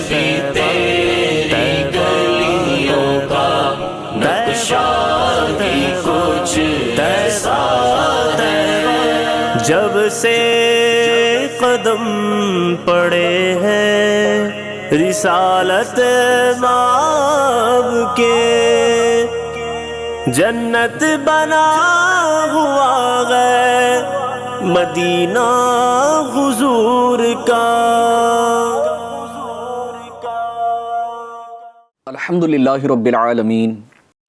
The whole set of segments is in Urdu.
بھی تیری گلیوں کا نقشہ بھی کچھ ایسا ہے۔ جب سے قدم پڑے ہیں رسالت ماب کے، جنت بنا ہوا ہے مدینہ حضور کا۔ الحمدللہ رب العالمین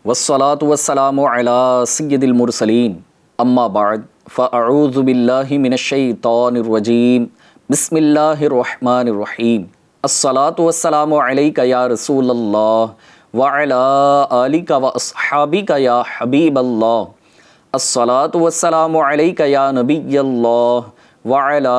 والصلاة والسلام علی سید المرسلین، اما بعد فاعوذ باللہ من الشیطان الرجیم، بسم اللہ الرحمن الرحیم۔ الصلاة والسلام علیک یا رسول اللہ وعلی آلک واصحابک یا حبیب اللہ۔ الصلاة والسلام علیک یا نبی اللہ وعلی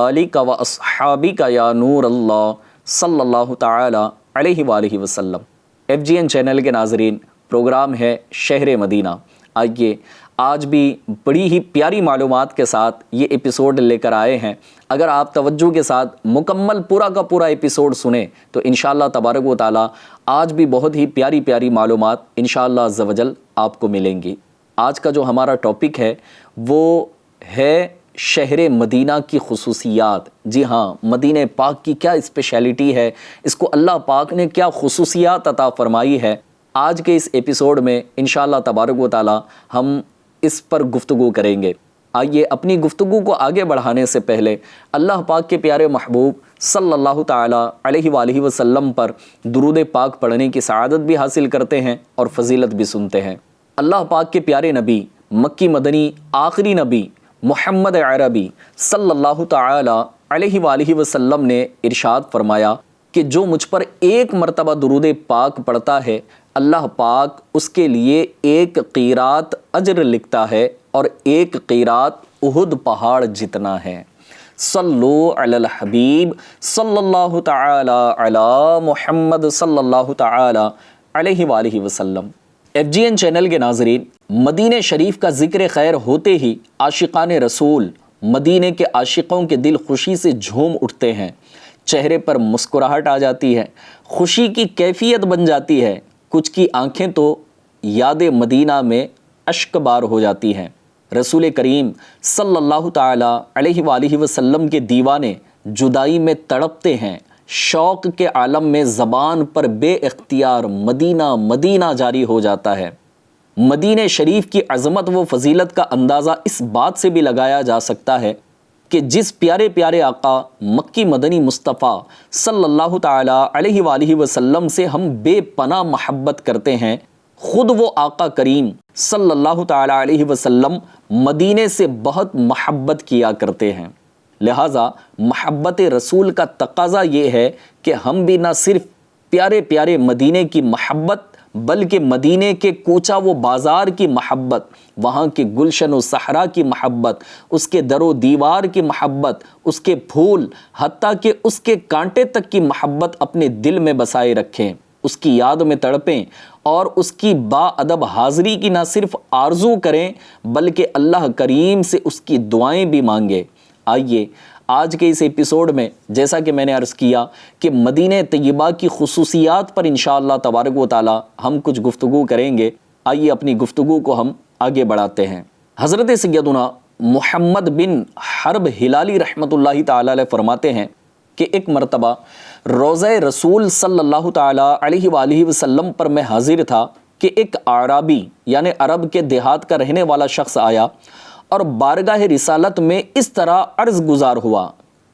آلک واصحابک یا نور اللہ صلی اللہ تعالی علیہ وآلہ وسلم۔ FGN چینل کے ناظرین، پروگرام ہے شہر مدینہ۔ آئیے آج بھی بڑی ہی پیاری معلومات کے ساتھ یہ ایپیسوڈ لے کر آئے ہیں۔ اگر آپ توجہ کے ساتھ مکمل پورا کا پورا ایپیسوڈ سنیں تو انشاءاللہ تبارک و تعالی آج بھی بہت ہی پیاری پیاری معلومات انشاءاللہ عز و جل آپ کو ملیں گی۔ آج کا جو ہمارا ٹاپک ہے وہ ہے شہر مدینہ کی خصوصیات۔ جی ہاں، مدینہ پاک کی کیا اسپیشلٹی ہے، اس کو اللہ پاک نے کیا خصوصیات عطا فرمائی ہے، آج کے اس ایپیسوڈ میں انشاءاللہ تبارک و تعالی ہم اس پر گفتگو کریں گے۔ آئیے اپنی گفتگو کو آگے بڑھانے سے پہلے اللہ پاک کے پیارے محبوب صلی اللہ تعالی علیہ وآلہ وسلم پر درود پاک پڑھنے کی سعادت بھی حاصل کرتے ہیں اور فضیلت بھی سنتے ہیں۔ اللہ پاک کے پیارے نبی، مکی مدنی آخری نبی محمد عربی صلی اللہ تعالی علیہ وآلہ وسلم نے ارشاد فرمایا کہ جو مجھ پر ایک مرتبہ درود پاک پڑھتا ہے، اللہ پاک اس کے لیے ایک قیرات اجر لکھتا ہے اور ایک قیرات احد پہاڑ جتنا ہے۔ صلو علی الحبیب صلی اللہ تعالی علی محمد صلی اللہ تعالی علیہ وآلہ وسلم۔ FGN چینل کے ناظرین، مدینہ شریف کا ذکر خیر ہوتے ہی عاشقان رسول، مدینہ کے عاشقوں کے دل خوشی سے جھوم اٹھتے ہیں، چہرے پر مسکراہٹ آ جاتی ہے، خوشی کی کیفیت بن جاتی ہے، کچھ کی آنکھیں تو یاد مدینہ میں اشک بار ہو جاتی ہیں۔ رسول کریم صلی اللہ تعالی علیہ وآلہ وسلم کے دیوانے جدائی میں تڑپتے ہیں، شوق کے عالم میں زبان پر بے اختیار مدینہ مدینہ جاری ہو جاتا ہے۔ مدینہ شریف کی عظمت و فضیلت کا اندازہ اس بات سے بھی لگایا جا سکتا ہے کہ جس پیارے پیارے آقا مکی مدنی مصطفیٰ صلی اللہ تعالی علیہ وآلہ وسلم سے ہم بے پناہ محبت کرتے ہیں، خود وہ آقا کریم صلی اللہ تعالی علیہ وسلم مدینے سے بہت محبت کیا کرتے ہیں۔ لہٰذا محبت رسول کا تقاضا یہ ہے کہ ہم بھی نہ صرف پیارے پیارے مدینے کی محبت بلکہ مدینے کے کوچہ و بازار کی محبت، وہاں کے گلشن و صحرا کی محبت، اس کے در و دیوار کی محبت، اس کے پھول حتیٰ کہ اس کے کانٹے تک کی محبت اپنے دل میں بسائے رکھیں، اس کی یاد میں تڑپیں اور اس کی با ادب حاضری کی نہ صرف آرزو کریں بلکہ اللہ کریم سے اس کی دعائیں بھی مانگیں۔ آئیے آج کے اس ایپیسوڈ میں جیسا کہ میں نے عرض کیا کہ مدینہ طیبہ کی خصوصیات پر انشاءاللہ تبارک و تعالی ہم کچھ گفتگو کریں گے۔ آئیے اپنی گفتگو کو ہم آگے بڑھاتے ہیں۔ حضرت سیدنا محمد بن حرب ہلالی رحمۃ اللہ تعالی علیہ فرماتے ہیں کہ ایک مرتبہ روضہ رسول صلی اللہ تعالی علیہ وآلہ وسلم پر میں حاضر تھا کہ ایک اعرابی یعنی عرب کے دیہات کا رہنے والا شخص آیا اور بارگاہ رسالت میں اس طرح عرض گزار ہوا،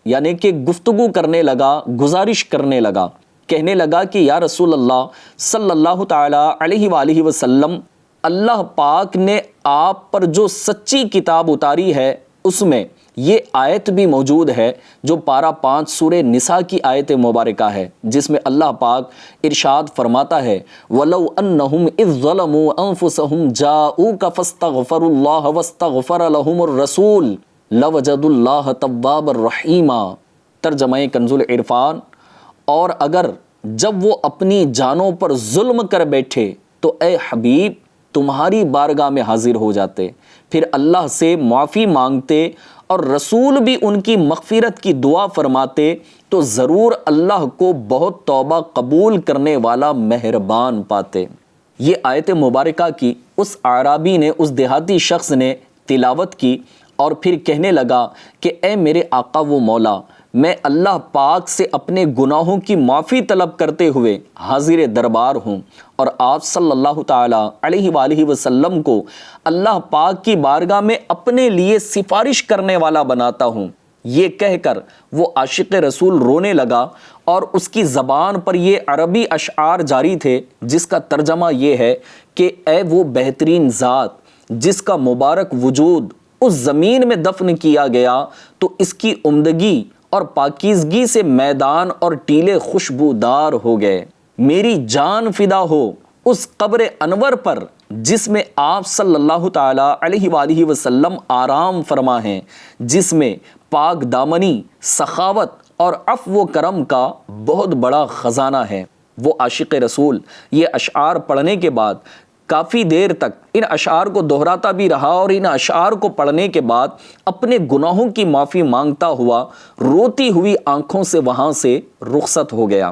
یعنی کہ گفتگو کرنے لگا، گزارش کرنے لگا، کہنے لگا کہ یا رسول اللہ صلی اللہ تعالی علیہ وآلہ وسلم، اللہ پاک نے آپ پر جو سچی کتاب اتاری ہے اس میں یہ آیت بھی موجود ہے جو پارہ 5 سورہ نساء کی آیت مبارکہ ہے، جس میں اللہ پاک ارشاد فرماتا ہے وَلَوْ أَنَّهُمْ إِذْ ظَلَمُوا أَنفُسَهُمْ جَاءُوكَ فَاسْتَغْفَرُوا اللَّهَ وَاسْتَغْفَرَ لَهُمُ الرَّسُولُ لَوَجَدُوا اللَّهَ تَوَّابًا رَحِيمًا۔ ترجمہ کنز العرفان۔ اور اگر جب وہ اپنی جانوں پر ظلم کر بیٹھے تو اے حبیب تمہاری بارگاہ میں حاضر ہو جاتے، پھر اللہ سے معافی مانگتے اور رسول بھی ان کی مغفرت کی دعا فرماتے تو ضرور اللہ کو بہت توبہ قبول کرنے والا مہربان پاتے۔ یہ آیت مبارکہ کی اس اعرابی نے، اس دیہاتی شخص نے تلاوت کی اور پھر کہنے لگا کہ اے میرے آقا و مولا، میں اللہ پاک سے اپنے گناہوں کی معافی طلب کرتے ہوئے حاضر دربار ہوں، اور آپ صلی اللہ تعالیٰ علیہ وآلہ وسلم کو اللہ پاک کی بارگاہ میں اپنے لیے سفارش کرنے والا بناتا ہوں۔ یہ کہہ کر وہ عاشق رسول رونے لگا، اور اس کی زبان پر یہ عربی اشعار جاری تھے جس کا ترجمہ یہ ہے کہ اے وہ بہترین ذات جس کا مبارک وجود اس زمین میں دفن کیا گیا تو اس کی عمدگی اور پاکیزگی سے میدان اور ٹیلے خوشبودار ہو گئے۔ میری جان فدا ہو اس قبر انور پر جس میں آپ صلی اللہ تعالیٰ علیہ وآلہ وسلم آرام فرما ہیں، جس میں پاک دامنی، سخاوت اور عفو و کرم کا بہت بڑا خزانہ ہے۔ وہ عاشق رسول یہ اشعار پڑھنے کے بعد کافی دیر تک ان اشعار کو دہراتا بھی رہا، اور ان اشعار کو پڑھنے کے بعد اپنے گناہوں کی معافی مانگتا ہوا روتی ہوئی آنکھوں سے وہاں سے رخصت ہو گیا۔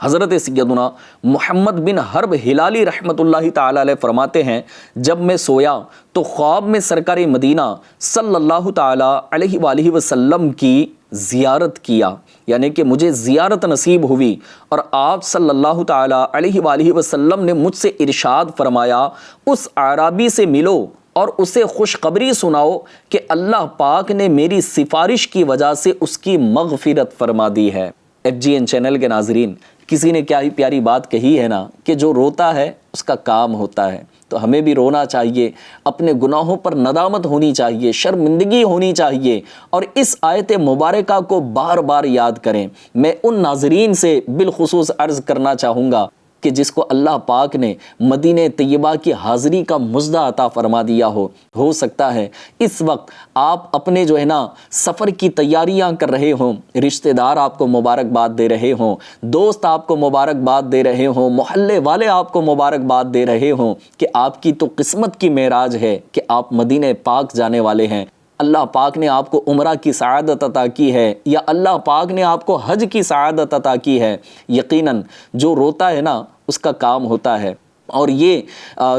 حضرت سیدنا محمد بن حرب ہلالی رحمۃ اللہ تعالی علیہ فرماتے ہیں، جب میں سویا تو خواب میں سرکار مدینہ صلی اللہ تعالی علیہ وآلہ وسلم کی زیارت کیا، یعنی کہ مجھے زیارت نصیب ہوئی، اور آپ صلی اللہ تعالی علیہ وآلہ وسلم نے مجھ سے ارشاد فرمایا، اس اعرابی سے ملو اور اسے خوشخبری سناؤ کہ اللہ پاک نے میری سفارش کی وجہ سے اس کی مغفرت فرما دی ہے۔ FGN چینل کے ناظرین، کسی نے کیا ہی پیاری بات کہی ہے نا کہ جو روتا ہے اس کا کام ہوتا ہے، تو ہمیں بھی رونا چاہیے، اپنے گناہوں پر ندامت ہونی چاہیے، شرمندگی ہونی چاہیے، اور اس آیت مبارکہ کو بار بار یاد کریں۔ میں ان ناظرین سے بالخصوص عرض کرنا چاہوں گا کہ جس کو اللہ پاک نے مدینہ طیبہ کی حاضری کا مژدہ عطا فرما دیا ہو سکتا ہے اس وقت آپ اپنے جو ہے نا سفر کی تیاریاں کر رہے ہوں، رشتہ دار آپ کو مبارکباد دے رہے ہوں، دوست آپ کو مبارکباد دے رہے ہوں، محلے والے آپ کو مبارکباد دے رہے ہوں کہ آپ کی تو قسمت کی معراج ہے کہ آپ مدینہ پاک جانے والے ہیں، اللہ پاک نے آپ کو عمرہ کی سعادت عطا کی ہے، یا اللہ پاک نے آپ کو حج کی سعادت عطا کی ہے۔ یقیناً جو روتا ہے نا اس کا کام ہوتا ہے۔ اور یہ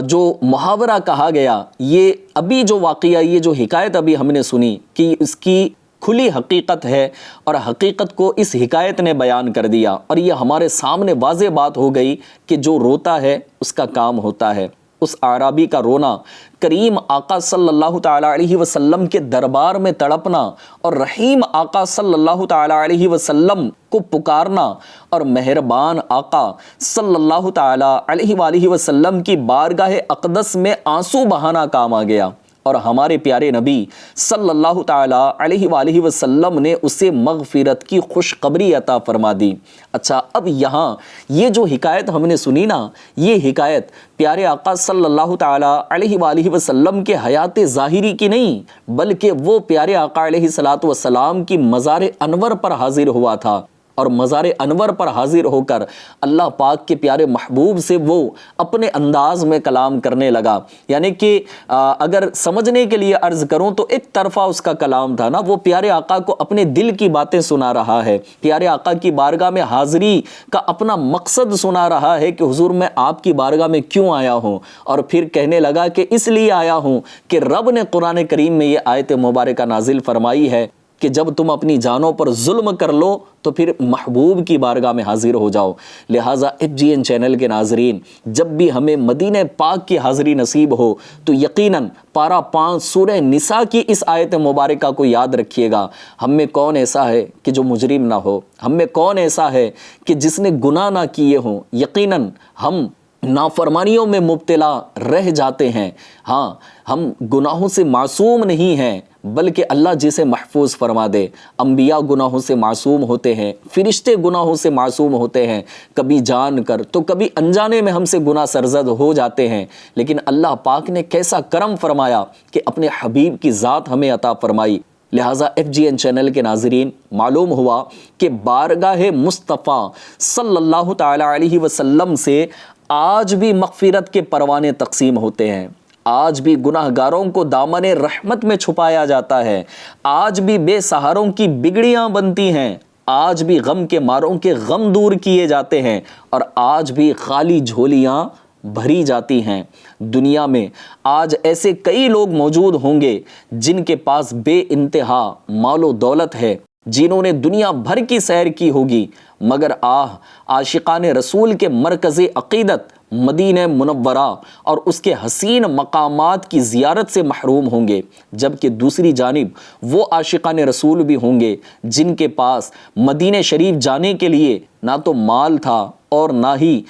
جو محاورہ کہا گیا، یہ ابھی جو واقعہ، یہ جو حکایت ابھی ہم نے سنی کہ اس کی کھلی حقیقت ہے، اور حقیقت کو اس حکایت نے بیان کر دیا، اور یہ ہمارے سامنے واضح بات ہو گئی کہ جو روتا ہے اس کا کام ہوتا ہے۔ اس اعرابی کا رونا، کریم آقا صلی اللہ تعالیٰ علیہ وسلم کے دربار میں تڑپنا، اور رحیم آقا صلی اللہ تعالیٰ علیہ وسلم کو پکارنا، اور مہربان آقا صلی اللہ تعالیٰ علیہ وآلہ وسلم کی بارگاہ اقدس میں آنسو بہانا کام آ گیا، اور ہمارے پیارے نبی صلی اللہ تعالیٰ علیہ وآلہ وسلم نے اسے مغفرت کی خوشخبری عطا فرما دی۔ اچھا، اب یہاں یہ جو حکایت ہم نے سنی نا، یہ حکایت پیارے آقا صلی اللہ تعالیٰ علیہ وآلہ وسلم کے حیات ظاہری کی نہیں، بلکہ وہ پیارے آقا علیہ الصلوۃ والسلام کی مزار انور پر حاضر ہوا تھا، اور مزار انور پر حاضر ہو کر اللہ پاک کے پیارے محبوب سے وہ اپنے انداز میں کلام کرنے لگا۔ یعنی کہ اگر سمجھنے کے لیے عرض کروں تو ایک طرفہ اس کا کلام تھا نا، وہ پیارے آقا کو اپنے دل کی باتیں سنا رہا ہے، پیارے آقا کی بارگاہ میں حاضری کا اپنا مقصد سنا رہا ہے کہ حضور میں آپ کی بارگاہ میں کیوں آیا ہوں، اور پھر کہنے لگا کہ اس لیے آیا ہوں کہ رب نے قرآن کریم میں یہ آیت مبارکہ نازل فرمائی ہے کہ جب تم اپنی جانوں پر ظلم کر لو تو پھر محبوب کی بارگاہ میں حاضر ہو جاؤ۔ لہٰذا FGN چینل کے ناظرین، جب بھی ہمیں مدینہ پاک کی حاضری نصیب ہو تو یقیناً پارہ 5 سورہ نساء کی اس آیت مبارکہ کو یاد رکھیے گا۔ ہم میں کون ایسا ہے کہ جو مجرم نہ ہو؟ ہم میں کون ایسا ہے کہ جس نے گناہ نہ کیے ہوں؟ یقیناً ہم نافرمانیوں میں مبتلا رہ جاتے ہیں، ہاں ہم گناہوں سے معصوم نہیں ہیں، بلکہ اللہ جسے محفوظ فرما دے۔ انبیاء گناہوں سے معصوم ہوتے ہیں، فرشتے گناہوں سے معصوم ہوتے ہیں، کبھی جان کر تو کبھی انجانے میں ہم سے گناہ سرزد ہو جاتے ہیں، لیکن اللہ پاک نے کیسا کرم فرمایا کہ اپنے حبیب کی ذات ہمیں عطا فرمائی۔ لہٰذا FGN چینل کے ناظرین، معلوم ہوا کہ بارگاہ مصطفیٰ صلی اللہ تعالیٰ علیہ وسلم سے آج بھی مغفرت کے پروانے تقسیم ہوتے ہیں، آج بھی گناہ گاروں کو دامن رحمت میں چھپایا جاتا ہے، آج بھی بے سہاروں کی بگڑیاں بنتی ہیں، آج بھی غم کے ماروں کے غم دور کیے جاتے ہیں، اور آج بھی خالی جھولیاں بھری جاتی ہیں۔ دنیا میں آج ایسے کئی لوگ موجود ہوں گے جن کے پاس بے انتہا مال و دولت ہے، جنہوں نے دنیا بھر کی سیر کی ہوگی، مگر عاشقان رسول کے مرکز عقیدت مدینہ منورہ اور اس کے حسین مقامات کی زیارت سے محروم ہوں گے، جبکہ دوسری جانب وہ عاشقان رسول بھی ہوں گے جن کے پاس مدینہ شریف جانے کے لیے نہ تو مال تھا اور نہ ہی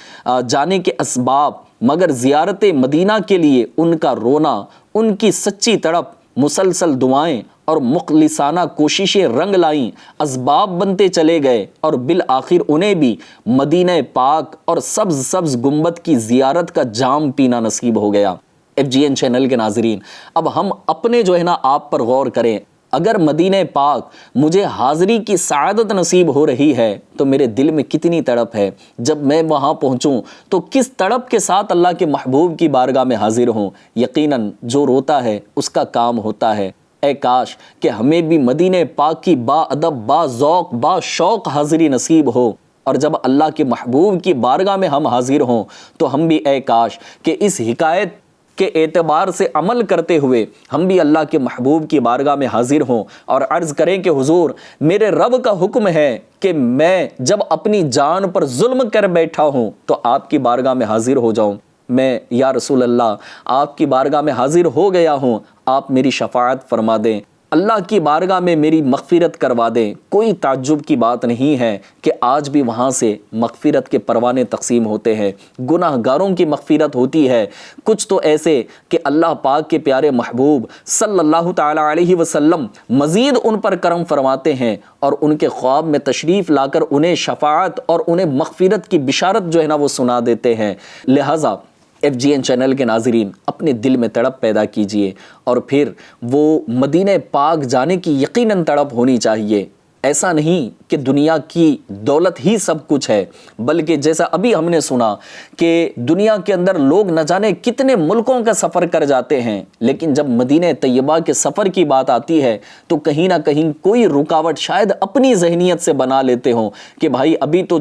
جانے کے اسباب، مگر زیارت مدینہ کے لیے ان کا رونا، ان کی سچی تڑپ، مسلسل دعائیں اور مخلصانہ کوششیں رنگ لائیں، اسباب بنتے چلے گئے، اور بالآخر انہیں بھی مدینہ پاک اور سبز سبز گنبد کی زیارت کا جام پینا نصیب ہو گیا۔ FGN چینل کے ناظرین، اب ہم اپنے آپ پر غور کریں۔ اگر مدینہ پاک مجھے حاضری کی سعادت نصیب ہو رہی ہے تو میرے دل میں کتنی تڑپ ہے، جب میں وہاں پہنچوں تو کس تڑپ کے ساتھ اللہ کے محبوب کی بارگاہ میں حاضر ہوں۔ یقیناً جو روتا ہے اس کا کام ہوتا ہے۔ اے کاش کہ ہمیں بھی مدینہ پاک کی با ادب، با ذوق، با شوق حاضری نصیب ہو، اور جب اللہ کے محبوب کی بارگاہ میں ہم حاضر ہوں تو ہم بھی اے کاش کہ اس حکایت کے اعتبار سے عمل کرتے ہوئے ہم بھی اللہ کے محبوب کی بارگاہ میں حاضر ہوں اور عرض کریں کہ حضور، میرے رب کا حکم ہے کہ میں جب اپنی جان پر ظلم کر بیٹھا ہوں تو آپ کی بارگاہ میں حاضر ہو جاؤں۔ میں یا رسول اللہ آپ کی بارگاہ میں حاضر ہو گیا ہوں، آپ میری شفاعت فرما دیں، اللہ کی بارگاہ میں میری مغفرت کروا دیں۔ کوئی تعجب کی بات نہیں ہے کہ آج بھی وہاں سے مغفرت کے پروانے تقسیم ہوتے ہیں، گناہ گاروں کی مغفرت ہوتی ہے، کچھ تو ایسے کہ اللہ پاک کے پیارے محبوب صلی اللہ تعالی علیہ وسلم مزید ان پر کرم فرماتے ہیں اور ان کے خواب میں تشریف لا کر انہیں شفاعت اور انہیں مغفرت کی بشارت وہ سنا دیتے ہیں۔ لہٰذا FGN چینل کے ناظرین، اپنے دل میں تڑپ پیدا کیجئے، اور پھر وہ مدینہ پاک جانے کی یقیناً تڑپ ہونی چاہیے۔ ایسا نہیں کہ دنیا کی دولت ہی سب کچھ ہے، بلکہ جیسا ابھی ہم نے سنا کہ دنیا کے اندر لوگ نہ جانے کتنے ملکوں کا سفر کر جاتے ہیں، لیکن جب مدینہ طیبہ کے سفر کی بات آتی ہے تو کہیں نہ کہیں کوئی رکاوٹ شاید اپنی ذہنیت سے بنا لیتے ہوں کہ بھائی ابھی تو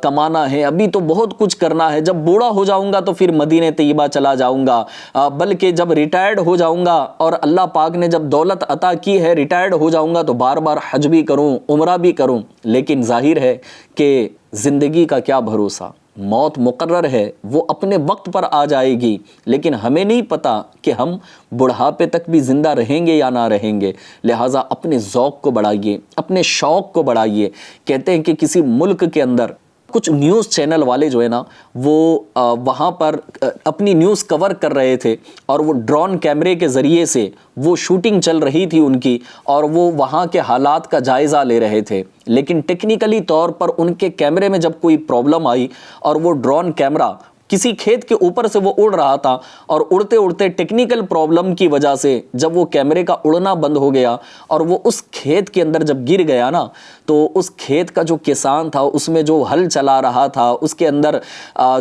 کمانا ہے، ابھی تو بہت کچھ کرنا ہے، جب بوڑھا ہو جاؤں گا تو پھر مدینہ طیبہ چلا جاؤں گا، بلکہ جب ریٹائرڈ ہو جاؤں گا اور اللہ پاک نے جب دولت عطا کی ہے، ریٹائرڈ ہو جاؤں گا تو بار بار حج بھی کروں، عمرہ بھی کروں۔ لیکن ظاہر ہے کہ زندگی کا کیا بھروسہ، موت مقرر ہے، وہ اپنے وقت پر آ جائے گی، لیکن ہمیں نہیں پتا کہ ہم بڑھاپے تک بھی زندہ رہیں گے یا نہ رہیں گے۔ لہٰذا اپنے ذوق کو بڑھائیے، اپنے شوق کو بڑھائیے۔ کہتے ہیں کہ کسی ملک کے اندر کچھ نیوز چینل والے وہ وہاں پر اپنی نیوز کور کر رہے تھے، اور وہ ڈرون کیمرے کے ذریعے سے وہ شوٹنگ چل رہی تھی ان کی، اور وہ وہاں کے حالات کا جائزہ لے رہے تھے، لیکن ٹیکنیکلی طور پر ان کے کیمرے میں جب کوئی پرابلم آئی اور وہ ڈرون کیمرہ کسی کھیت کے اوپر سے وہ اڑ رہا تھا، اور اڑتے اڑتے ٹیکنیکل پرابلم کی وجہ سے جب وہ کیمرے کا اڑنا بند ہو گیا اور وہ اس کھیت کے اندر جب گر گیا نا، تو اس کھیت کا جو کسان تھا، اس میں جو ہل چلا رہا تھا، اس کے اندر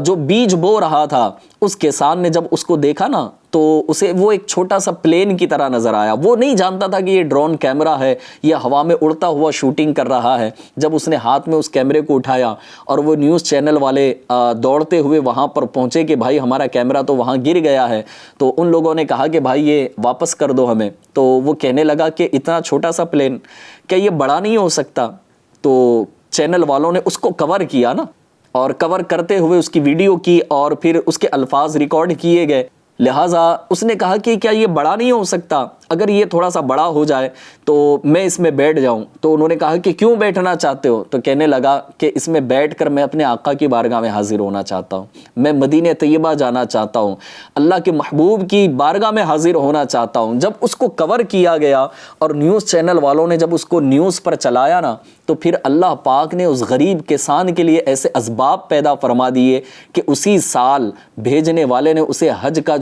جو بیج بو رہا تھا، اس کسان نے جب اس کو دیکھا نا تو اسے وہ ایک چھوٹا سا پلین کی طرح نظر آیا۔ وہ نہیں جانتا تھا کہ یہ ڈرون کیمرہ ہے، یہ ہوا میں اڑتا ہوا شوٹنگ کر رہا ہے۔ جب اس نے ہاتھ میں اس کیمرے کو اٹھایا اور وہ نیوز چینل والے دوڑتے ہوئے وہاں پر پہنچے کہ بھائی ہمارا کیمرہ تو وہاں گر گیا ہے، تو ان لوگوں نے کہا کہ بھائی یہ واپس کر دو ہمیں۔ تو وہ کہنے لگا کہ اتنا چھوٹا سا پلین کیا یہ بڑا نہیں ہو سکتا؟ تو چینل والوں نے اس کو کور کیا نا، اور کور کرتے ہوئے اس کی ویڈیو کی اور پھر اس کے الفاظ ریکارڈ کیے گئے۔ لہٰذا اس نے کہا کہ کیا یہ بڑا نہیں ہو سکتا؟ اگر یہ تھوڑا سا بڑا ہو جائے تو میں اس میں بیٹھ جاؤں۔ تو انہوں نے کہا کہ کیوں بیٹھنا چاہتے ہو؟ تو کہنے لگا کہ اس میں بیٹھ کر میں اپنے آقا کی بارگاہ میں حاضر ہونا چاہتا ہوں، میں مدینہ طیبہ جانا چاہتا ہوں، اللہ کے محبوب کی بارگاہ میں حاضر ہونا چاہتا ہوں۔ جب اس کو کور کیا گیا اور نیوز چینل والوں نے جب اس کو نیوز پر چلایا نا، تو پھر اللہ پاک نے اس غریب کسان کے لیے ایسے اسباب پیدا فرما دیے کہ اسی سال بھیجنے والے نے اسے حج کا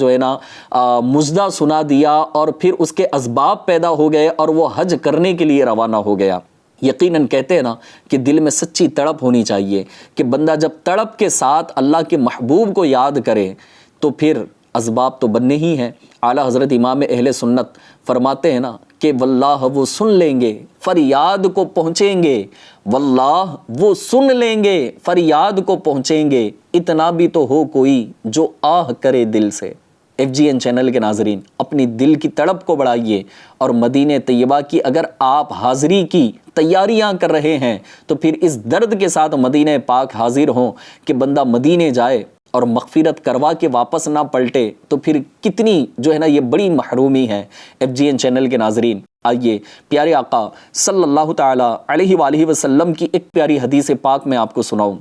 مجدہ سنا دیا، اور پھر اس کے اسباب پیدا ہو گئے اور وہ حج کرنے کے لیے روانہ ہو گیا۔ یقیناً کہتے ہیں نا کہ دل میں سچی تڑپ ہونی چاہیے کہ بندہ جب تڑپ کے ساتھ اللہ کے محبوب کو یاد کرے تو پھر اسباب تو بننے ہی ہیں۔ اعلیٰ حضرت امام اہل سنت فرماتے ہیں نا کہ واللہ وہ سن لیں گے فریاد کو پہنچیں گے، واللہ وہ سن لیں گے فریاد کو پہنچیں گے، اتنا بھی تو ہو کوئی جو آہ کرے دل سے۔ FGN چینل کے ناظرین، اپنی دل کی تڑپ کو بڑھائیے، اور مدینہ طیبہ کی اگر آپ حاضری کی تیاریاں کر رہے ہیں تو پھر اس درد کے ساتھ مدینہ پاک حاضر ہوں کہ بندہ مدینے جائے اور مغفرت کروا کے واپس نہ پلٹے، تو پھر کتنی یہ بڑی محرومی ہے۔ FGN چینل کے ناظرین، آئیے پیارے آقا صلی اللہ تعالی علیہ وآلہ وسلم کی ایک پیاری حدیث پاک میں آپ کو سناؤں۔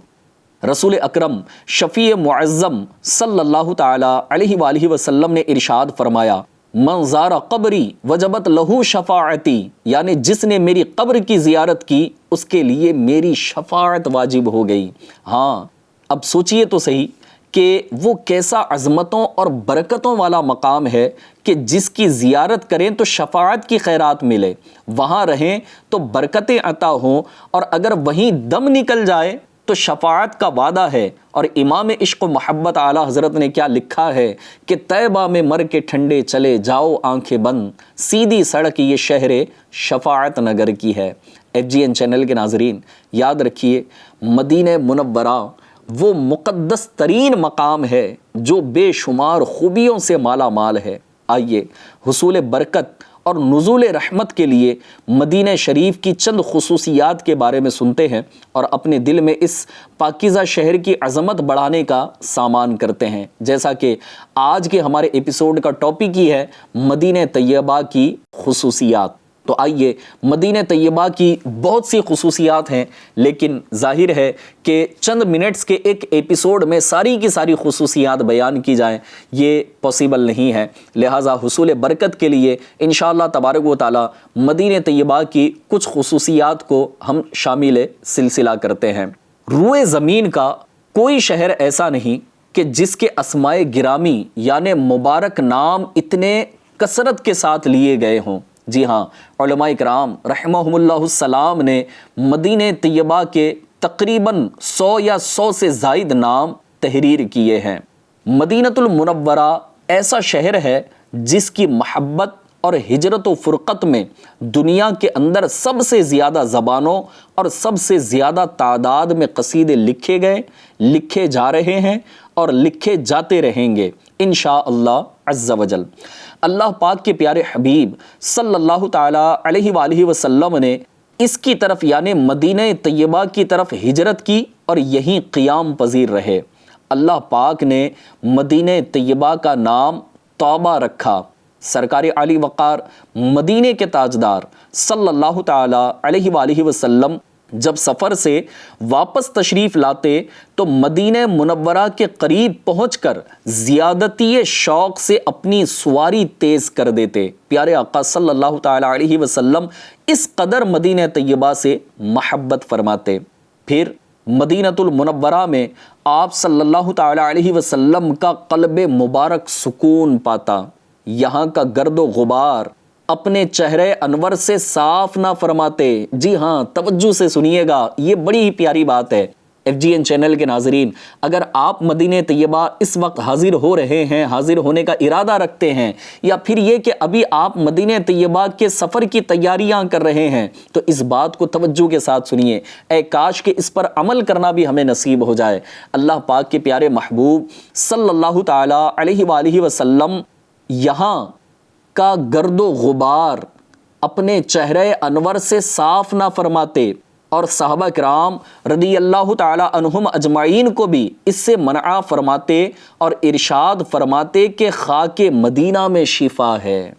رسول اکرم شفیع معظم صلی اللہ تعالی علیہ وآلہ وسلم نے ارشاد فرمایا، من زار قبری وجبت لہو شفاعتی، یعنی جس نے میری قبر کی زیارت کی اس کے لیے میری شفاعت واجب ہو گئی۔ ہاں، اب سوچئے تو صحیح کہ وہ کیسا عظمتوں اور برکتوں والا مقام ہے کہ جس کی زیارت کریں تو شفاعت کی خیرات ملے، وہاں رہیں تو برکتیں عطا ہوں، اور اگر وہیں دم نکل جائے تو شفاعت کا وعدہ ہے۔ اور امام عشق و محبت اعلیٰ حضرت نے کیا لکھا ہے کہ طیبہ میں مر کے ٹھنڈے چلے جاؤ آنکھیں بند، سیدھی سڑک یہ شہر شفاعت نگر کی ہے۔ FGN چینل کے ناظرین، یاد رکھیے مدینہ منورہ وہ مقدس ترین مقام ہے جو بے شمار خوبیوں سے مالا مال ہے۔ آئیے حصول برکت اور نزول رحمت کے لیے مدینہ شریف کی چند خصوصیات کے بارے میں سنتے ہیں، اور اپنے دل میں اس پاکیزہ شہر کی عظمت بڑھانے کا سامان کرتے ہیں۔ جیسا کہ آج کے ہمارے ایپیسوڈ کا ٹاپک ہی ہے مدینہ طیبہ کی خصوصیات، تو آئیے مدینہ طیبہ کی بہت سی خصوصیات ہیں، لیکن ظاہر ہے کہ چند منٹس کے ایک ایپیسوڈ میں ساری کی ساری خصوصیات بیان کی جائیں یہ پاسبل نہیں ہے، لہٰذا حصول برکت کے لیے انشاءاللہ تبارک و تعالی مدینہ طیبہ کی کچھ خصوصیات کو ہم شامل سلسلہ کرتے ہیں۔ روئے زمین کا کوئی شہر ایسا نہیں کہ جس کے اسماء گرامی یعنی مبارک نام اتنے کثرت کے ساتھ لیے گئے ہوں۔ جی ہاں، علماء کرام رحمہم اللہ السلام نے مدینہ طیبہ کے تقریباً 100 یا 100 سے زائد نام تحریر کیے ہیں۔ مدینہ المنورہ ایسا شہر ہے جس کی محبت اور ہجرت و فرقت میں دنیا کے اندر سب سے زیادہ زبانوں اور سب سے زیادہ تعداد میں قصیدے لکھے گئے، لکھے جا رہے ہیں اور لکھے جاتے رہیں گے انشاءاللہ عز و جل۔ اللہ پاک کے پیارے حبیب صلی اللہ تعالی علیہ وآلہ وسلم نے اس کی طرف یعنی مدینہ طیبہ کی طرف ہجرت کی اور یہیں قیام پذیر رہے۔ اللہ پاک نے مدینہ طیبہ کا نام طیبہ رکھا۔ سرکار علی وقار مدینے کے تاجدار صلی اللہ تعالی علیہ وآلہ وسلم جب سفر سے واپس تشریف لاتے تو مدینہ منورہ کے قریب پہنچ کر زیادتی شوق سے اپنی سواری تیز کر دیتے۔ پیارے آقا صلی اللہ تعالی علیہ وسلم اس قدر مدینہ طیبہ سے محبت فرماتے۔ پھر مدینہ المنورہ میں آپ صلی اللہ تعالی علیہ وسلم کا قلب مبارک سکون پاتا، یہاں کا گرد و غبار اپنے چہرے انور سے صاف نہ فرماتے۔ جی ہاں، توجہ سے سنیے گا، یہ بڑی ہی پیاری بات ہے۔ FGN چینل کے ناظرین، اگر آپ مدینہ طیبہ اس وقت حاضر ہو رہے ہیں، حاضر ہونے کا ارادہ رکھتے ہیں، یا پھر یہ کہ ابھی آپ مدینہ طیبہ کے سفر کی تیاریاں کر رہے ہیں، تو اس بات کو توجہ کے ساتھ سنیے۔ اے کاش کہ اس پر عمل کرنا بھی ہمیں نصیب ہو جائے۔ اللہ پاک کے پیارے محبوب صلی اللہ تعالی علیہ وآلہ وسلم یہاں کا گرد و غبار اپنے چہرے انور سے صاف نہ فرماتے، اور صحابہ کرام رضی اللہ تعالی عنہم اجمعین کو بھی اس سے منع فرماتے اور ارشاد فرماتے کہ خاک مدینہ میں شفا ہے۔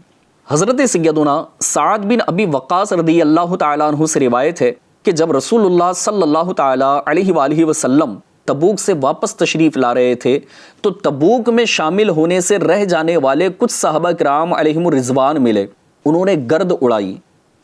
حضرت سیدنا سعد بن ابی وقاص رضی اللہ تعالی عنہ سے روایت ہے کہ جب رسول اللہ صلی اللہ تعالی علیہ وآلہ وسلم تبوک سے واپس تشریف لا رہے تھے تو تبوک میں شامل ہونے سے رہ جانے والے کچھ صحابہ کرام علیہم الرضوان ملے، انہوں نے گرد اڑائی۔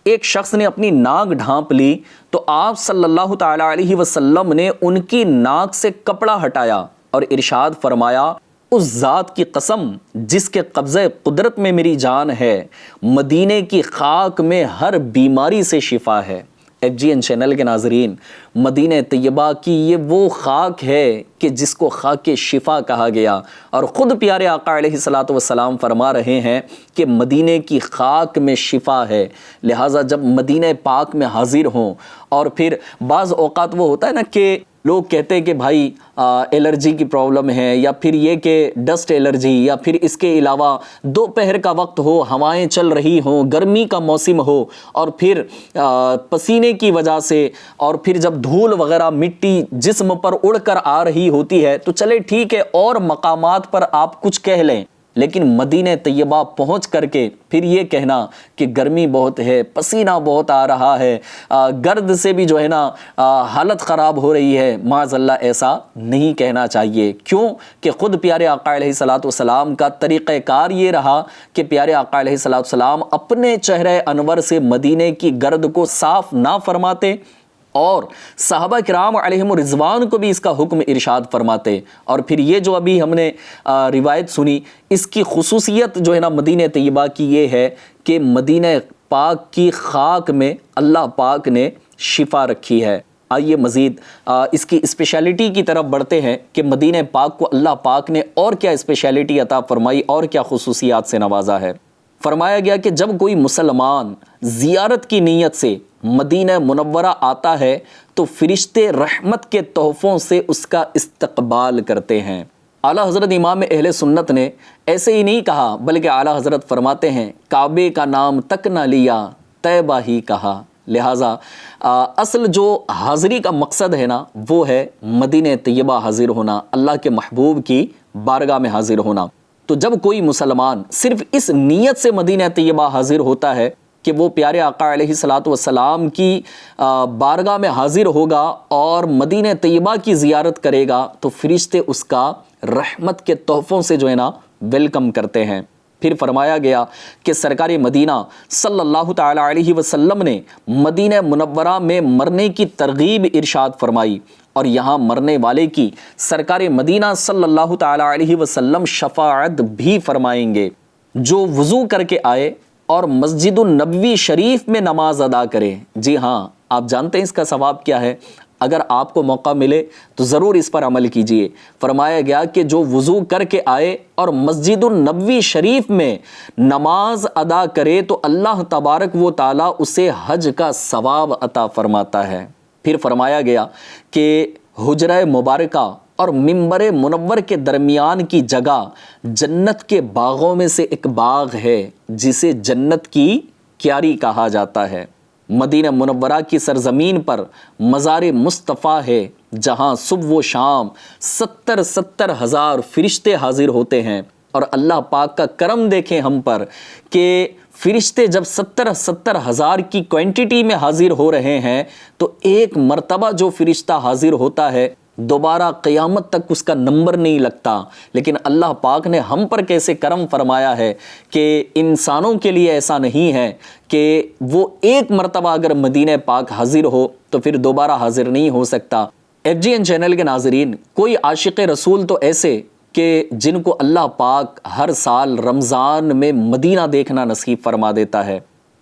ایک شخص نے اپنی ناک ڈھانپ لی تو آپ صلی اللہ تعالی علیہ وسلم نے ان کی ناک سے کپڑا ہٹایا اور ارشاد فرمایا، اس ذات کی قسم جس کے قبضہ قدرت میں میری جان ہے، مدینے کی خاک میں ہر بیماری سے شفا ہے۔ FGN چینل کے ناظرین، مدینہ طیبہ کی یہ وہ خاک ہے کہ جس کو خاک شفا کہا گیا، اور خود پیارے آقا علیہ الصلوۃ والسلام فرما رہے ہیں کہ مدینہ کی خاک میں شفا ہے۔ لہٰذا جب مدینہ پاک میں حاضر ہوں، اور پھر بعض اوقات وہ ہوتا ہے نا کہ لوگ کہتے ہیں کہ بھائی الرجی کی پرابلم ہے، یا پھر یہ کہ ڈسٹ الرجی، یا پھر اس کے علاوہ دوپہر کا وقت ہو، ہوائیں چل رہی ہوں، گرمی کا موسم ہو، اور پھر پسینے کی وجہ سے، اور پھر جب دھول وغیرہ مٹی جسم پر اڑ کر آ رہی ہوتی ہے تو چلے ٹھیک ہے، اور مقامات پر آپ کچھ کہہ لیں، لیکن مدینہ طیبہ پہنچ کر کے پھر یہ کہنا کہ گرمی بہت ہے، پسینہ بہت آ رہا ہے، گرد سے بھی جو ہے نا حالت خراب ہو رہی ہے، معاذ اللہ ایسا نہیں کہنا چاہیے۔ کیوں کہ خود پیارے آقا علیہ الصلوۃ والسلام کا طریقہ کار یہ رہا کہ پیارے آقا علیہ الصلوۃ والسلام اپنے چہرہ انور سے مدینے کی گرد کو صاف نہ فرماتے، اور صحابہ کرام علیہم رضوان کو بھی اس کا حکم ارشاد فرماتے۔ اور پھر یہ جو ابھی ہم نے روایت سنی، اس کی خصوصیت جو ہے نا مدینہ طیبہ کی یہ ہے کہ مدینہ پاک کی خاک میں اللہ پاک نے شفا رکھی ہے۔ آئیے مزید اس کی اسپیشلٹی کی طرف بڑھتے ہیں کہ مدینہ پاک کو اللہ پاک نے اور کیا اسپیشلٹی عطا فرمائی اور کیا خصوصیات سے نوازا ہے۔ فرمایا گیا کہ جب کوئی مسلمان زیارت کی نیت سے مدینہ منورہ آتا ہے تو فرشتے رحمت کے تحفوں سے اس کا استقبال کرتے ہیں۔ اعلیٰ حضرت امام اہل سنت نے ایسے ہی نہیں کہا، بلکہ اعلیٰ حضرت فرماتے ہیں کعبے کا نام تک نہ لیا، طیبہ ہی کہا۔ لہٰذا اصل جو حاضری کا مقصد ہے نا وہ ہے مدینہ طیبہ حاضر ہونا، اللہ کے محبوب کی بارگاہ میں حاضر ہونا۔ تو جب کوئی مسلمان صرف اس نیت سے مدینہ طیبہ حاضر ہوتا ہے کہ وہ پیارے آقا علیہ الصلوۃ والسلام کی بارگاہ میں حاضر ہوگا اور مدینہ طیبہ کی زیارت کرے گا، تو فرشتے اس کا رحمت کے تحفوں سے جو ہے نا ویلکم کرتے ہیں۔ پھر فرمایا گیا کہ سرکار مدینہ صلی اللہ تعالی علیہ وسلم نے مدینہ منورہ میں مرنے کی ترغیب ارشاد فرمائی، اور یہاں مرنے والے کی سرکار مدینہ صلی اللہ تعالی علیہ وسلم شفاعت بھی فرمائیں گے۔ جو وضو کر کے آئے اور مسجد النبوی شریف میں نماز ادا کرے، جی ہاں آپ جانتے ہیں اس کا ثواب کیا ہے، اگر آپ کو موقع ملے تو ضرور اس پر عمل کیجئے۔ فرمایا گیا کہ جو وضو کر کے آئے اور مسجد النبوی شریف میں نماز ادا کرے تو اللہ تبارک و تعالی اسے حج کا ثواب عطا فرماتا ہے۔ پھر فرمایا گیا کہ حجرہ مبارکہ اور منبر منور کے درمیان کی جگہ جنت کے باغوں میں سے ایک باغ ہے جسے جنت کی کیاری کہا جاتا ہے۔ مدینہ منورہ کی سرزمین پر مزار مصطفیٰ ہے جہاں صبح و شام 70 ہزار فرشتے حاضر ہوتے ہیں، اور اللہ پاک کا کرم دیکھیں ہم پر کہ فرشتے جب 70 ہزار کی کوانٹٹی میں حاضر ہو رہے ہیں تو ایک مرتبہ جو فرشتہ حاضر ہوتا ہے دوبارہ قیامت تک اس کا نمبر نہیں لگتا۔ لیکن اللہ پاک نے ہم پر کیسے کرم فرمایا ہے کہ انسانوں کے لیے ایسا نہیں ہے کہ وہ ایک مرتبہ اگر مدینہ پاک حاضر ہو تو پھر دوبارہ حاضر نہیں ہو سکتا۔ FGN چینل کے ناظرین، کوئی عاشق رسول تو ایسے کہ جن کو اللہ پاک ہر سال رمضان میں مدینہ دیکھنا نصیب فرما دیتا ہے۔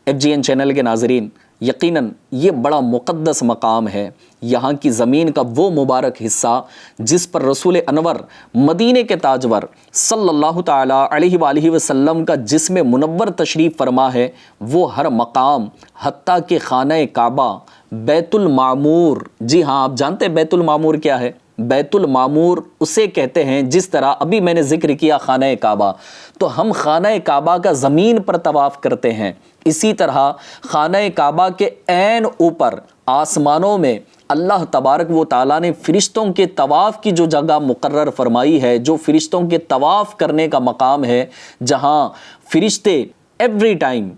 FGN چینل کے ناظرین، یقیناً یہ بڑا مقدس مقام ہے، یہاں کی زمین کا وہ مبارک حصہ جس پر رسول انور مدینے کے تاجور صلی اللہ تعالی علیہ وآلہ وسلم کا جسم منور تشریف فرما ہے، وہ ہر مقام حتیٰ کہ خانہ کعبہ، بیت المعمور، جی ہاں آپ جانتے ہیں بیت المعمور کیا ہے؟ بیت المعمور اسے کہتے ہیں جس طرح ابھی میں نے ذکر کیا خانہ کعبہ، تو ہم خانہ کعبہ کا زمین پر طواف کرتے ہیں، اسی طرح خانہ کعبہ کے عین اوپر آسمانوں میں اللہ تبارک و تعالیٰ نے فرشتوں کے طواف کی جو جگہ مقرر فرمائی ہے، جو فرشتوں کے طواف کرنے کا مقام ہے، جہاں فرشتے ایوری ٹائم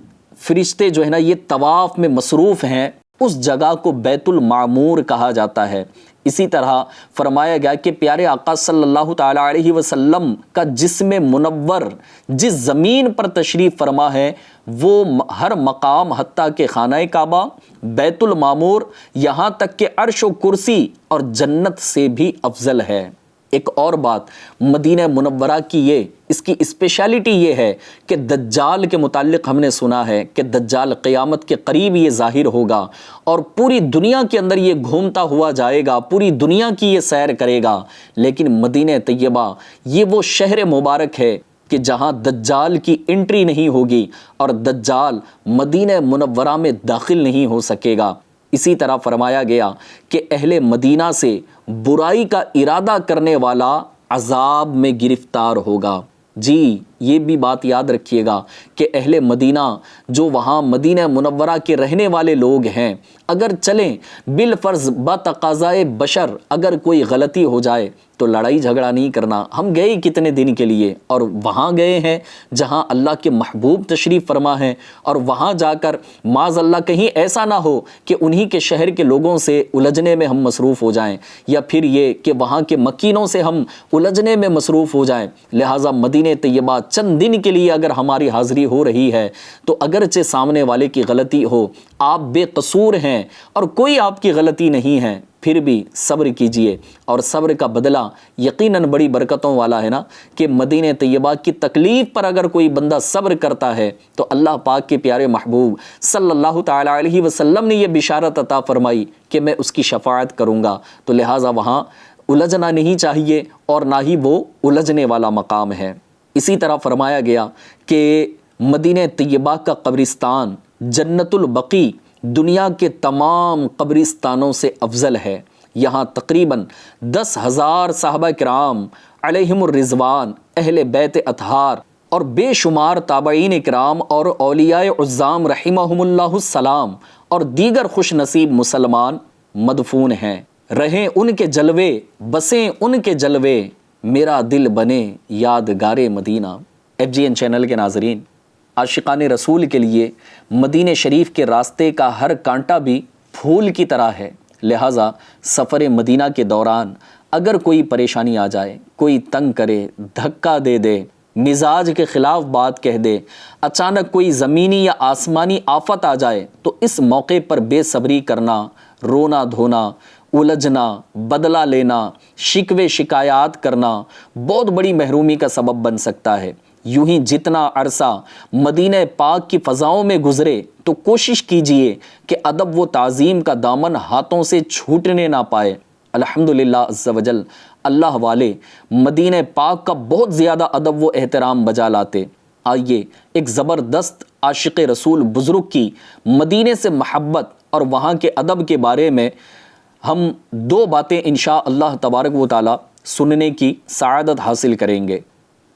فرشتے جو ہے نا یہ طواف میں مصروف ہیں، اس جگہ کو بیت المعمور کہا جاتا ہے۔ اسی طرح فرمایا گیا کہ پیارے آقا صلی اللہ تعالی علیہ وسلم کا جسم منور جس زمین پر تشریف فرما ہے وہ ہر مقام حتیٰ کہ خانہ کعبہ، بیت المعمور، یہاں تک کہ عرش و کرسی اور جنت سے بھی افضل ہے۔ ایک اور بات مدینہ منورہ کی اس کی اسپیشلٹی یہ ہے کہ دجال کے متعلق ہم نے سنا ہے کہ دجال قیامت کے قریب یہ ظاہر ہوگا اور پوری دنیا کے اندر یہ گھومتا ہوا جائے گا، پوری دنیا کی یہ سیر کرے گا، لیکن مدینہ طیبہ یہ وہ شہر مبارک ہے کہ جہاں دجال کی انٹری نہیں ہوگی اور دجال مدینہ منورہ میں داخل نہیں ہو سکے گا۔ اسی طرح فرمایا گیا کہ اہل مدینہ سے برائی کا ارادہ کرنے والا عذاب میں گرفتار ہوگا۔ جی یہ بھی بات یاد رکھیے گا کہ اہل مدینہ جو وہاں مدینہ منورہ کے رہنے والے لوگ ہیں، اگر چلیں بالفرض بتقاضائے بشر اگر کوئی غلطی ہو جائے تو لڑائی جھگڑا نہیں کرنا، ہم گئے کتنے دن کے لیے اور وہاں گئے ہیں جہاں اللہ کے محبوب تشریف فرما ہیں، اور وہاں جا کر معاذ اللہ کہیں ایسا نہ ہو کہ انہی کے شہر کے لوگوں سے الجھنے میں ہم مصروف ہو جائیں، یا پھر یہ کہ وہاں کے مکینوں سے ہم الجھنے میں مصروف ہو جائیں۔ لہٰذا مدینہ طیبہ چند دن کے لیے اگر ہماری حاضری ہو رہی ہے تو اگرچہ سامنے والے کی غلطی ہو، آپ بے قصور ہیں اور کوئی آپ کی غلطی نہیں ہے، پھر بھی صبر کیجئے، اور صبر کا بدلہ یقیناً بڑی برکتوں والا ہے نا، کہ مدینہ طیبہ کی تکلیف پر اگر کوئی بندہ صبر کرتا ہے تو اللہ پاک کے پیارے محبوب صلی اللہ تعالی علیہ وسلم نے یہ بشارت عطا فرمائی کہ میں اس کی شفاعت کروں گا۔ تو لہٰذا وہاں الجھنا نہیں چاہیے اور نہ ہی وہ الجھنے والا مقام ہے۔ اسی طرح فرمایا گیا کہ مدینہ طیبہ کا قبرستان جنت البقیع دنیا کے تمام قبرستانوں سے افضل ہے۔ یہاں تقریباً 10,000 صحابہ کرام علیہم الرضوان، اہل بیت اطہار اور بے شمار تابعین کرام اور اولیاء عظام رحمہم اللہ السلام اور دیگر خوش نصیب مسلمان مدفون ہیں۔ رہیں ان کے جلوے، بسیں ان کے جلوے، میرا دل بنے یادگار مدینہ۔ FGN چینل کے ناظرین، عاشقان رسول کے لیے مدینہ شریف کے راستے کا ہر کانٹا بھی پھول کی طرح ہے، لہٰذا سفر مدینہ کے دوران اگر کوئی پریشانی آ جائے، کوئی تنگ کرے، دھکا دے دے، مزاج کے خلاف بات کہہ دے، اچانک کوئی زمینی یا آسمانی آفت آ جائے تو اس موقع پر بے صبری کرنا، رونا دھونا، الجھنا، بدلہ لینا، شکوے شکایات کرنا بہت بڑی محرومی کا سبب بن سکتا ہے۔ یوں ہی جتنا عرصہ مدینہ پاک کی فضاؤں میں گزرے تو کوشش کیجئے کہ ادب و تعظیم کا دامن ہاتھوں سے چھوٹنے نہ پائے۔ الحمدللہ عز و جل اللہ والے مدینہ پاک کا بہت زیادہ ادب و احترام بجا لاتے۔ آئیے ایک زبردست عاشق رسول بزرگ کی مدینے سے محبت اور وہاں کے ادب کے بارے میں ہم 2 باتیں انشاء اللہ تبارک و تعالی سننے کی سعادت حاصل کریں گے۔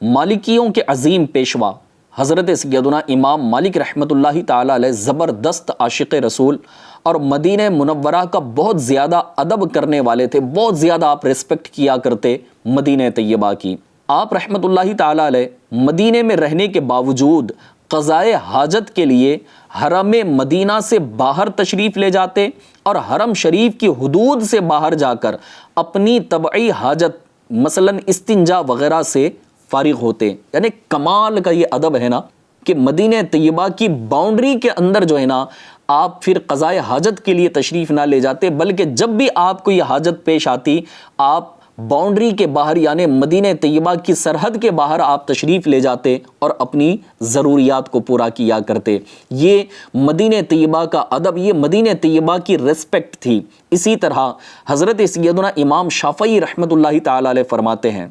مالکیوں کے عظیم پیشوا حضرت سیدنا امام مالک رحمۃ اللہ تعالی علیہ زبردست عاشق رسول اور مدینہ منورہ کا بہت زیادہ ادب کرنے والے تھے، بہت زیادہ آپ ریسپیکٹ کیا کرتے مدینہ طیبہ کی۔ آپ رحمۃ اللہ تعالی علیہ مدینہ میں رہنے کے باوجود قضائے حاجت کے لیے حرم مدینہ سے باہر تشریف لے جاتے اور حرم شریف کی حدود سے باہر جا کر اپنی طبعی حاجت مثلاً استنجا وغیرہ سے فارغ ہوتے۔ یعنی کمال کا یہ ادب ہے نا کہ مدینہ طیبہ کی باؤنڈری کے اندر جو ہے نا آپ پھر قضائے حاجت کے لیے تشریف نہ لے جاتے، بلکہ جب بھی آپ کو یہ حاجت پیش آتی آپ باؤنڈری کے باہر یعنی مدینہ طیبہ کی سرحد کے باہر آپ تشریف لے جاتے اور اپنی ضروریات کو پورا کیا کرتے۔ یہ مدینہ طیبہ کا ادب، یہ مدینہ طیبہ کی ریسپیکٹ تھی۔ اسی طرح حضرت سیدنا امام شافعی رحمۃ اللہ تعالی علیہ فرماتے ہیں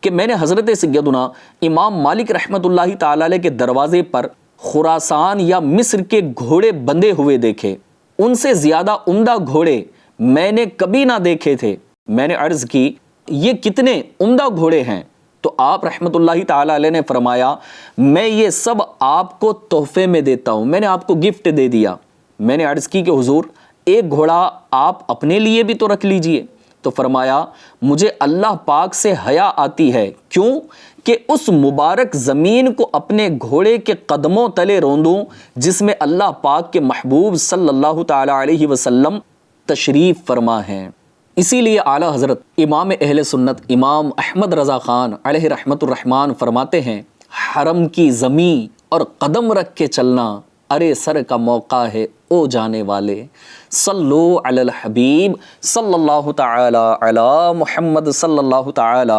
کہ میں نے حضرت سیدنا امام مالک رحمۃ اللہ تعالی علیہ کے دروازے پر خراسان یا مصر کے گھوڑے بندھے ہوئے دیکھے، ان سے زیادہ عمدہ گھوڑے میں نے کبھی نہ دیکھے تھے۔ میں نے عرض کی یہ کتنے عمدہ گھوڑے ہیں؟ تو آپ رحمۃ اللہ تعالی علیہ نے فرمایا میں یہ سب آپ کو تحفے میں دیتا ہوں، میں نے آپ کو گفٹ دے دیا۔ میں نے عرض کی کہ حضور ایک گھوڑا آپ اپنے لیے بھی تو رکھ لیجئے۔ تو فرمایا مجھے اللہ پاک سے حیا آتی ہے، کیوں کہ اس مبارک زمین کو اپنے گھوڑے کے قدموں تلے روندوں جس میں اللہ پاک کے محبوب صلی اللہ تعالی علیہ وسلم تشریف فرما ہیں۔ اسی لیے اعلیٰ حضرت امام اہل سنت امام احمد رضا خان علیہ رحمت الرحمن فرماتے ہیں حرم کی زمین اور قدم رکھ کے چلنا ارے سر کا موقع ہے او جانے والے، صلو علی الحبیب صلی اللہ تعالی علی محمد صلی اللہ تعالی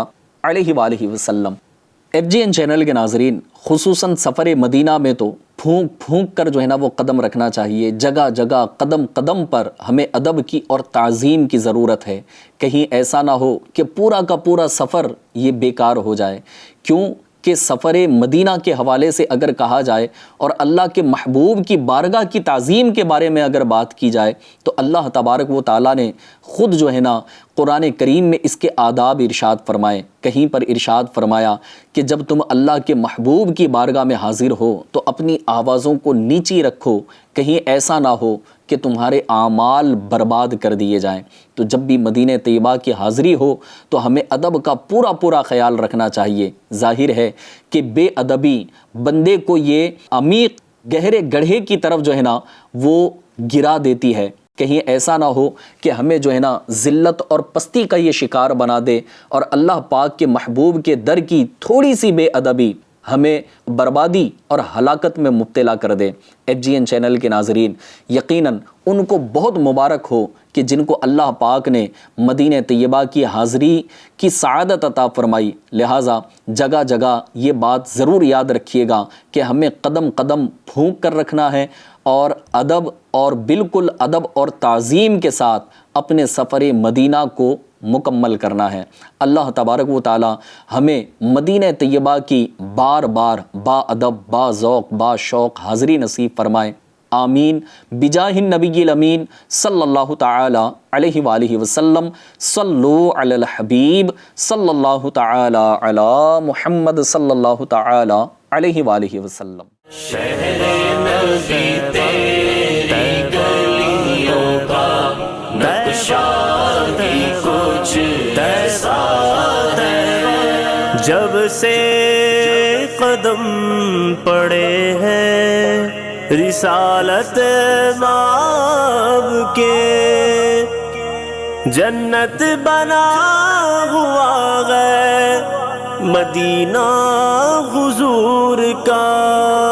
علیہ وآلہ وسلم۔ FGN چینل کے ناظرین، خصوصاً سفر مدینہ میں تو پھونک پھونک کر جو ہے نا وہ قدم رکھنا چاہیے۔ جگہ جگہ قدم قدم پر ہمیں ادب کی اور تعظیم کی ضرورت ہے۔ کہیں ایسا نہ ہو کہ پورا کا پورا سفر یہ بیکار ہو جائے۔ کیوں کہ سفر مدینہ کے حوالے سے اگر کہا جائے اور اللہ کے محبوب کی بارگاہ کی تعظیم کے بارے میں اگر بات کی جائے تو اللہ تبارک و تعالیٰ نے خود جو ہے نا قرآن کریم میں اس کے آداب ارشاد فرمائے۔ کہیں پر ارشاد فرمایا کہ جب تم اللہ کے محبوب کی بارگاہ میں حاضر ہو تو اپنی آوازوں کو نیچی رکھو، کہیں ایسا نہ ہو کہ تمہارے اعمال برباد کر دیے جائیں۔ تو جب بھی مدینہ طیبہ کی حاضری ہو تو ہمیں ادب کا پورا پورا خیال رکھنا چاہیے۔ ظاہر ہے کہ بے ادبی بندے کو یہ عمیق گہرے گڑھے کی طرف جو ہے نا وہ گرا دیتی ہے۔ کہیں ایسا نہ ہو کہ ہمیں جو ہے نا ذلت اور پستی کا یہ شکار بنا دے اور اللہ پاک کے محبوب کے در کی تھوڑی سی بے ادبی ہمیں بربادی اور ہلاکت میں مبتلا کر دے۔ FGN چینل کے ناظرین، یقیناً ان کو بہت مبارک ہو کہ جن کو اللہ پاک نے مدینہ طیبہ کی حاضری کی سعادت عطا فرمائی۔ لہٰذا جگہ جگہ یہ بات ضرور یاد رکھیے گا کہ ہمیں قدم قدم پھونک کر رکھنا ہے اور ادب اور بالکل ادب اور تعظیم کے ساتھ اپنے سفر مدینہ کو مکمل کرنا ہے۔ اللہ تبارک و تعالی ہمیں مدینہ طیبہ کی بار بار با ادب، با ذوق، با شوق حاضری نصیب فرمائے۔ آمین بجاہ النبی الامین صلی اللہ تعالی علیہ وآلہ وسلم۔ صلو علی الحبیب صلی اللہ تعالی علی محمد صلی اللہ تعالی علیہ وآلہ وسلم۔ شہر نبی تیری گلیوں کا نقشہ بھی کچھ ایسا ہے، جب سے قدم پڑے ہیں رسالت باب کے، جنت بنا ہوا ہے مدینہ حضور کا۔